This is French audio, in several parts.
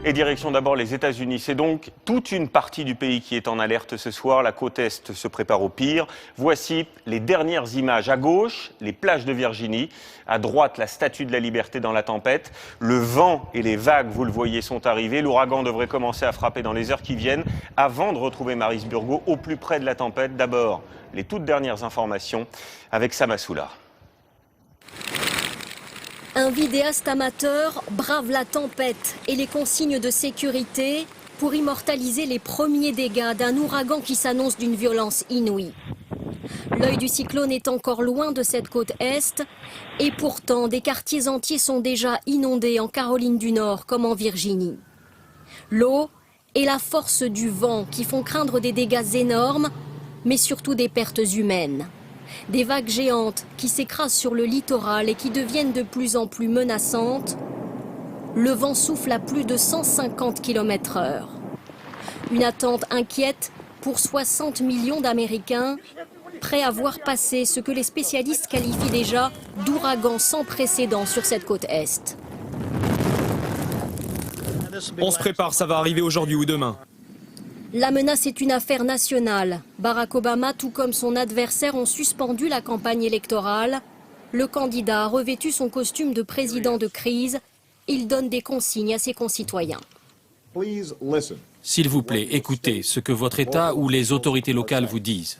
Et direction d'abord les États-Unis. C'est donc toute une partie du pays qui est en alerte ce soir. La côte Est se prépare au pire. Voici les dernières images. À gauche, les plages de Virginie. À droite, la Statue de la Liberté dans la tempête. Le vent et les vagues, vous le voyez, sont arrivés. L'ouragan devrait commencer à frapper dans les heures qui viennent avant de retrouver Maryse Burgot au plus près de la tempête. D'abord, les toutes dernières informations avec Sam Assoula. Un vidéaste amateur brave la tempête et les consignes de sécurité pour immortaliser les premiers dégâts d'un ouragan qui s'annonce d'une violence inouïe. L'œil du cyclone est encore loin de cette côte est et pourtant des quartiers entiers sont déjà inondés en Caroline du Nord comme en Virginie. L'eau et la force du vent qui font craindre des dégâts énormes mais surtout des pertes humaines. Des vagues géantes qui s'écrasent sur le littoral et qui deviennent de plus en plus menaçantes. Le vent souffle à plus de 150 km/h. Une attente inquiète pour 60 millions d'Américains, prêts à voir passer ce que les spécialistes qualifient déjà d'ouragan sans précédent sur cette côte Est. On se prépare, ça va arriver aujourd'hui ou demain. La menace est une affaire nationale. Barack Obama, tout comme son adversaire, ont suspendu la campagne électorale. Le candidat a revêtu son costume de président de crise. Il donne des consignes à ses concitoyens. S'il vous plaît, écoutez ce que votre État ou les autorités locales vous disent.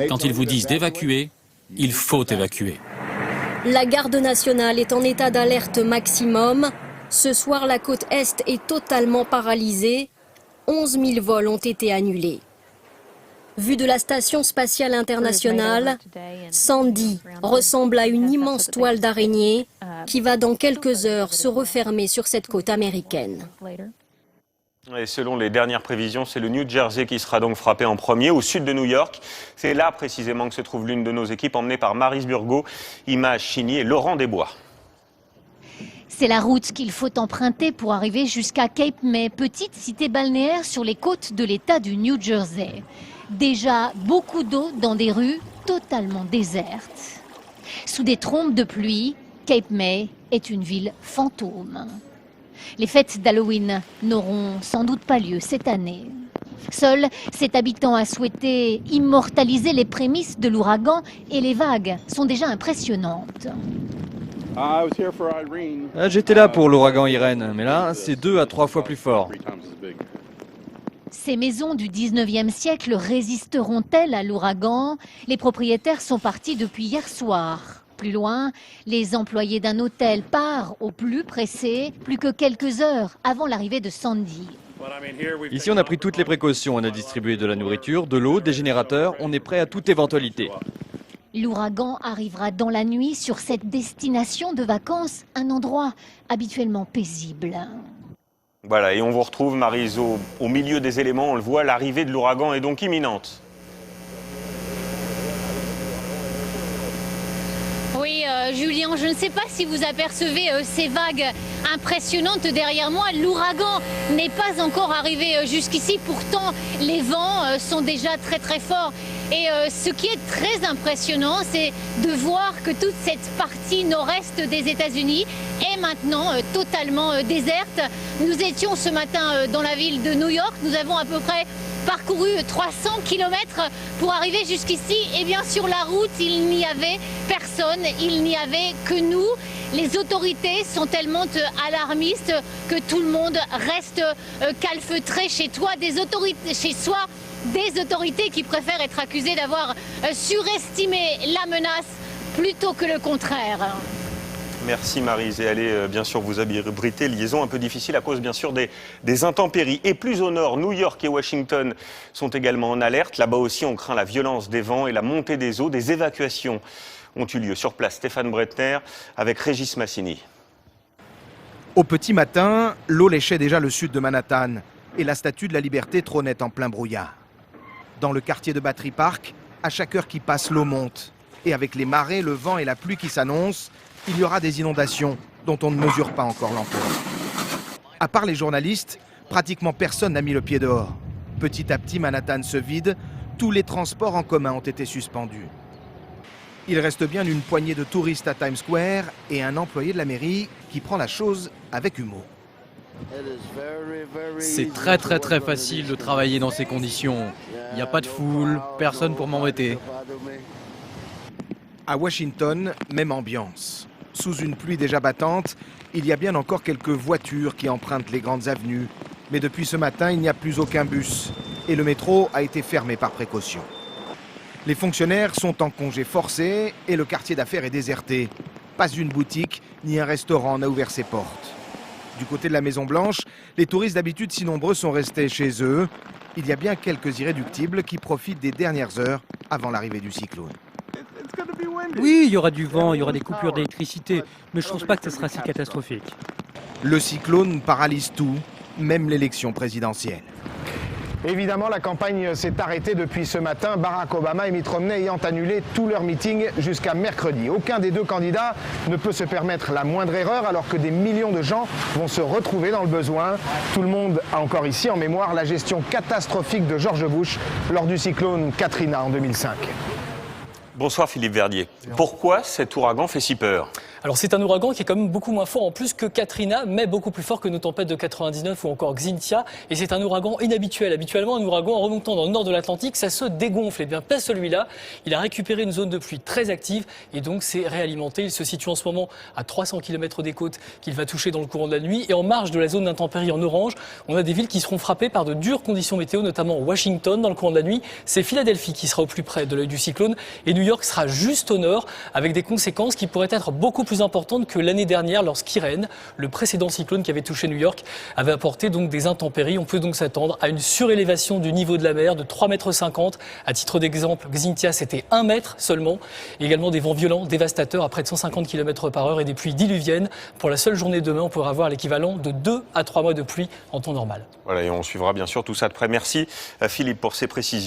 Quand ils vous disent d'évacuer, il faut évacuer. La garde nationale est en état d'alerte maximum. Ce soir, la côte Est est totalement paralysée. 11 000 vols ont été annulés. Vu de la station spatiale internationale, Sandy ressemble à une immense toile d'araignée qui va dans quelques heures se refermer sur cette côte américaine. Et selon les dernières prévisions, c'est le New Jersey qui sera donc frappé en premier, au sud de New York. C'est là précisément que se trouve l'une de nos équipes, emmenée par Maryse Burgot, images signées Laurent Desbois. C'est la route qu'il faut emprunter pour arriver jusqu'à Cape May, petite cité balnéaire sur les côtes de l'État du New Jersey. Déjà beaucoup d'eau dans des rues totalement désertes. Sous des trompes de pluie, Cape May est une ville fantôme. Les fêtes d'Halloween n'auront sans doute pas lieu cette année. Seul cet habitant a souhaité immortaliser les prémices de l'ouragan et les vagues sont déjà impressionnantes. J'étais là pour l'ouragan Irène, mais là, c'est 2 à 3 fois plus fort. Ces maisons du 19e siècle résisteront-elles à l'ouragan? Les propriétaires sont partis depuis hier soir. Plus loin, les employés d'un hôtel partent au plus pressé, plus que quelques heures avant l'arrivée de Sandy. Ici, on a pris toutes les précautions. On a distribué de la nourriture, de l'eau, des générateurs. On est prêt à toute éventualité. L'ouragan arrivera dans la nuit sur cette destination de vacances, un endroit habituellement paisible. Voilà, et on vous retrouve, Maryse, au milieu des éléments. On le voit, l'arrivée de l'ouragan est donc imminente. Oui, Julien, je ne sais pas si vous apercevez ces vagues impressionnantes derrière moi. L'ouragan n'est pas encore arrivé jusqu'ici, pourtant les vents sont déjà très très forts. Et ce qui est très impressionnant, c'est de voir que toute cette partie nord-est des États-Unis est maintenant totalement déserte. Nous étions ce matin dans la ville de New York, nous avons à peu près parcouru 300 km pour arriver jusqu'ici. Et bien sur la route, il n'y avait personne, il n'y avait que nous. Les autorités sont tellement alarmistes que tout le monde reste calfeutré chez soi, des autorités qui préfèrent être accusées d'avoir surestimé la menace plutôt que le contraire. Merci Maryse, et allez bien sûr vous abriter. Liaison un peu difficile à cause bien sûr des intempéries. Et plus au nord, New York et Washington sont également en alerte. Là-bas aussi, on craint la violence des vents et la montée des eaux. Des évacuations ont eu lieu sur place. Stéphane Bretner avec Régis Massini. Au petit matin, l'eau léchait déjà le sud de Manhattan et la Statue de la Liberté trônait en plein brouillard. Dans le quartier de Battery Park, à chaque heure qui passe, l'eau monte. Et avec les marées, le vent et la pluie qui s'annoncent, il y aura des inondations dont on ne mesure pas encore l'ampleur. À part les journalistes, pratiquement personne n'a mis le pied dehors. Petit à petit, Manhattan se vide, tous les transports en commun ont été suspendus. Il reste bien une poignée de touristes à Times Square et un employé de la mairie qui prend la chose avec humour. C'est très facile de travailler dans ces conditions. Il n'y a pas de foule, personne pour m'embêter. À Washington, même ambiance. Sous une pluie déjà battante, il y a bien encore quelques voitures qui empruntent les grandes avenues. Mais depuis ce matin, il n'y a plus aucun bus. Et le métro a été fermé par précaution. Les fonctionnaires sont en congé forcé et le quartier d'affaires est déserté. Pas une boutique ni un restaurant n'a ouvert ses portes. Du côté de la Maison-Blanche, les touristes d'habitude si nombreux sont restés chez eux. Il y a bien quelques irréductibles qui profitent des dernières heures avant l'arrivée du cyclone. Oui, il y aura du vent, il y aura des coupures d'électricité, mais je ne pense pas que ce sera si catastrophique. Le cyclone paralyse tout, même l'élection présidentielle. Évidemment, la campagne s'est arrêtée depuis ce matin, Barack Obama et Mitt Romney ayant annulé tous leurs meetings jusqu'à mercredi. Aucun des deux candidats ne peut se permettre la moindre erreur alors que des millions de gens vont se retrouver dans le besoin. Tout le monde a encore ici en mémoire la gestion catastrophique de George Bush lors du cyclone Katrina en 2005. Bonsoir Philippe Verdier. Pourquoi cet ouragan fait si peur ? Alors c'est un ouragan qui est quand même beaucoup moins fort en plus que Katrina, mais beaucoup plus fort que nos tempêtes de 99 ou encore Xynthia. Et c'est un ouragan inhabituel. Habituellement, un ouragan en remontant dans le nord de l'Atlantique, ça se dégonfle. Et bien pas celui-là. Il a récupéré une zone de pluie très active et donc c'est réalimenté. Il se situe en ce moment à 300 km des côtes qu'il va toucher dans le courant de la nuit. Et en marge de la zone d'intempéries en orange, on a des villes qui seront frappées par de dures conditions météo, notamment Washington dans le courant de la nuit. C'est Philadelphie qui sera au plus près de l'œil du cyclone et New York sera juste au nord avec des conséquences qui pourraient être beaucoup plus importante que l'année dernière lorsqu'Irène, le précédent cyclone qui avait touché New York, avait apporté donc des intempéries. On peut donc s'attendre à une surélévation du niveau de la mer de 3,50 m. À titre d'exemple, Xynthia, c'était 1 mètre seulement. Également des vents violents, dévastateurs à près de 150 km/h et des pluies diluviennes. Pour la seule journée de demain, on pourra avoir l'équivalent de 2 à 3 mois de pluie en temps normal. Voilà, et on suivra bien sûr tout ça de près. Merci Philippe pour ces précisions.